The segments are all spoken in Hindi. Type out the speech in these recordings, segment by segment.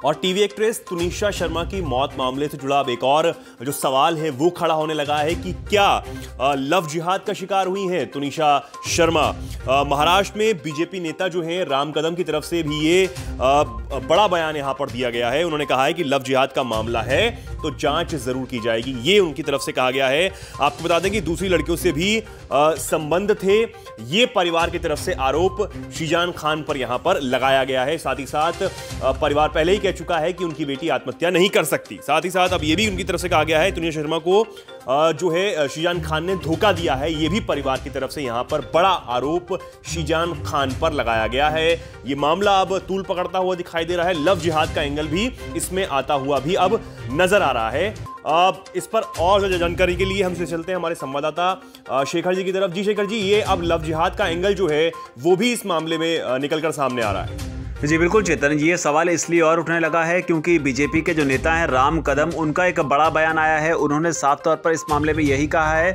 और टीवी एक्ट्रेस तुनिशा शर्मा की मौत मामले से जुड़ा अब एक और जो सवाल है वो खड़ा होने लगा है कि क्या लव जिहाद का शिकार हुई हैं तुनिशा शर्मा। महाराष्ट्र में बीजेपी नेता जो हैं राम कदम की तरफ से भी ये बड़ा बयान यहां पर दिया गया है। उन्होंने कहा है कि लव जिहाद का मामला है तो जांच जरूर की जाएगी, ये उनकी तरफ से कहा गया है। आपको बता दें कि दूसरी लड़कियों से भी संबंध थे, ये परिवार की तरफ से आरोप शीजान खान पर यहां पर लगाया गया है। साथ ही साथ परिवार पहले ही कह चुका है कि उनकी बेटी आत्महत्या नहीं कर सकती। साथ ही साथ अब यह भी उनकी तरफ से कहा गया है तुनिशा शर्मा को जो है शीजान खान ने धोखा दिया है, यह भी परिवार की तरफ से यहां पर बड़ा आरोप शीजान खान पर लगाया गया है। यह मामला अब तूल पकड़ता हुआ दिखाई दे रहा है, लव जिहाद का एंगल भी इसमें आता हुआ भी अब नजर आ रहा है। इस पर और जानकारी के लिए हमसे चलते हैं हमारे संवाददाता शेखर जी की तरफ। जी शेखर जी, ये अब लव जिहाद का एंगल जो है वो भी इस मामले में निकलकर सामने आ रहा है। जी बिल्कुल चेतन जी, ये सवाल इसलिए और उठने लगा है क्योंकि बीजेपी के जो नेता हैं राम कदम, उनका एक बड़ा बयान आया है। उन्होंने साफ तौर पर इस मामले में यही कहा है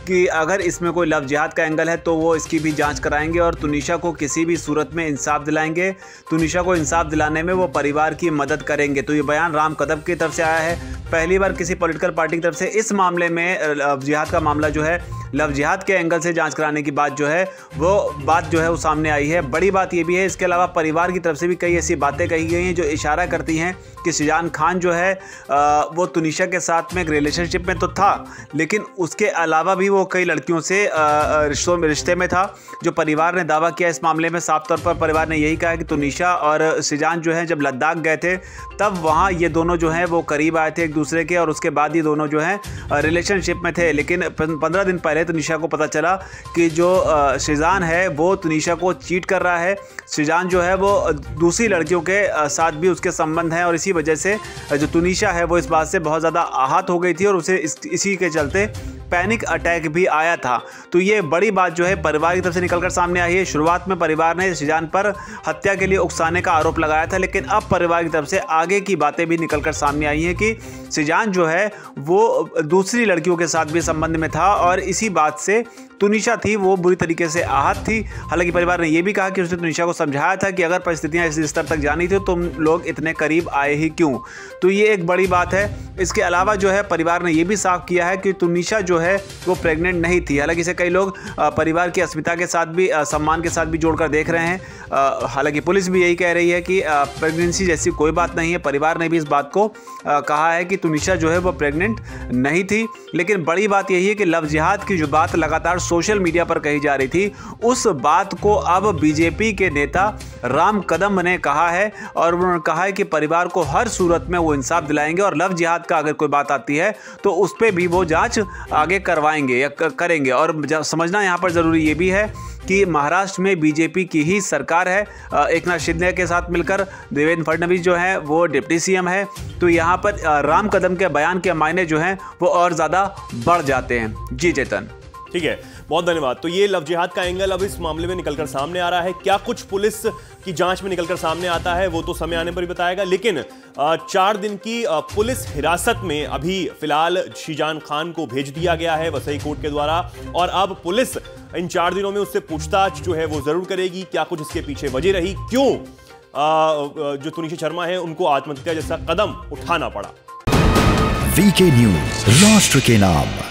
कि अगर इसमें कोई लव जिहाद का एंगल है तो वो इसकी भी जांच कराएंगे और तुनिशा को किसी भी सूरत में इंसाफ दिलाएंगे। तुनिशा को इंसाफ दिलाने में वो परिवार की मदद करेंगे। तो ये बयान राम कदम की तरफ से आया है। पहली बार किसी पॉलिटिकल पार्टी की तरफ से इस मामले में लव जिहाद का मामला जो है, लव जिहाद के एंगल से जांच कराने की बात जो है वो सामने आई है। बड़ी बात ये भी है, इसके अलावा परिवार की तरफ से भी कई ऐसी बातें कही गई हैं जो इशारा करती हैं कि शीजान खान जो है वो तुनिशा के साथ में एक रिलेशनशिप में तो था, लेकिन उसके अलावा भी वो कई लड़कियों से रिश्ते में था। जो परिवार ने दावा किया इस मामले में, साफ तौर पर परिवार ने यही कहा कि तुनिशा और शीजान जो है जब लद्दाख गए थे तब वहाँ ये दोनों जो हैं वो करीब आए थे एक दूसरे के, और उसके बाद ये दोनों जो हैं रिलेशनशिप में थे। लेकिन 15 दिन पहले तुनिशा को पता चला कि जो शीजान है वो तुनिशा को चीट कर रहा है। शीजान जो है वो दूसरी लड़कियों के साथ भी उसके संबंध हैं और इसी वजह से जो तुनिशा है वो इस बात से बहुत ज़्यादा आहत हो गई थी और उसे इसी के चलते पैनिक अटैक भी आया था। तो ये बड़ी बात जो है परिवार की तरफ से निकलकर सामने आई है। शुरुआत में परिवार ने शीजान पर हत्या के लिए उकसाने का आरोप लगाया था, लेकिन अब परिवार की तरफ से आगे की बातें भी निकलकर सामने आई हैं कि शीजान जो है वो दूसरी लड़कियों के साथ भी संबंध में था और इसी बात से तुनिशा थी वो बुरी तरीके से आहत थी। हालांकि परिवार ने यह भी कहा कि उसने तुनिशा को समझाया था कि अगर परिस्थितियां इस स्तर तक जानी थी तो तुम लोग इतने करीब आए ही क्यों। तो ये एक बड़ी बात है। इसके अलावा जो है परिवार ने यह भी साफ किया है कि तुनिशा जो है वो प्रेग्नेंट नहीं थी। हालांकि इसे कई लोग परिवार की अस्मिता के साथ भी सम्मान के साथ भी जोड़कर देख रहे हैं। हालांकि पुलिस भी यही कह रही है कि प्रेगनेंसी जैसी कोई बात नहीं है। परिवार ने भी इस बात को कहा है कि तुनिशा जो है वो प्रेग्नेंट नहीं थी। लेकिन बड़ी बात यही है कि लव जिहाद की जो बात लगातार सोशल मीडिया पर कही जा रही थी, उस बात को अब बीजेपी के नेता राम कदम ने कहा है और उन्होंने कहा है कि परिवार को हर सूरत में वो इंसाफ दिलाएंगे और लव जिहाद का अगर कोई बात आती है तो उस पर भी वो जांच आगे करवाएंगे या करेंगे। और समझना यहाँ पर ज़रूरी ये भी है कि महाराष्ट्र में बीजेपी की ही सरकार है। एकनाथ शिंदे के साथ मिलकर देवेंद्र फडणवीस जो है वो डिप्टी सीएम है। तो यहाँ पर राम कदम के बयान के मायने जो हैं वो और ज़्यादा बढ़ जाते हैं। जी चेतन, ठीक है, बहुत धन्यवाद। तो ये लव जिहाद का एंगल अब इस मामले में निकलकर सामने आ रहा है। क्या कुछ पुलिस की जांच में निकलकर सामने आता है वो तो समय आने पर ही बताएगा, लेकिन 4 दिन की पुलिस हिरासत में अभी फिलहाल शीजान खान को भेज दिया गया है वसई कोर्ट के द्वारा और अब पुलिस इन 4 दिनों में उससे पूछताछ जो है वो जरूर करेगी। क्या कुछ इसके पीछे वजह रही, क्यों जो तुनिशा शर्मा है उनको आत्महत्या जैसा कदम उठाना पड़ा। वीके न्यूज, राष्ट्र के नाम।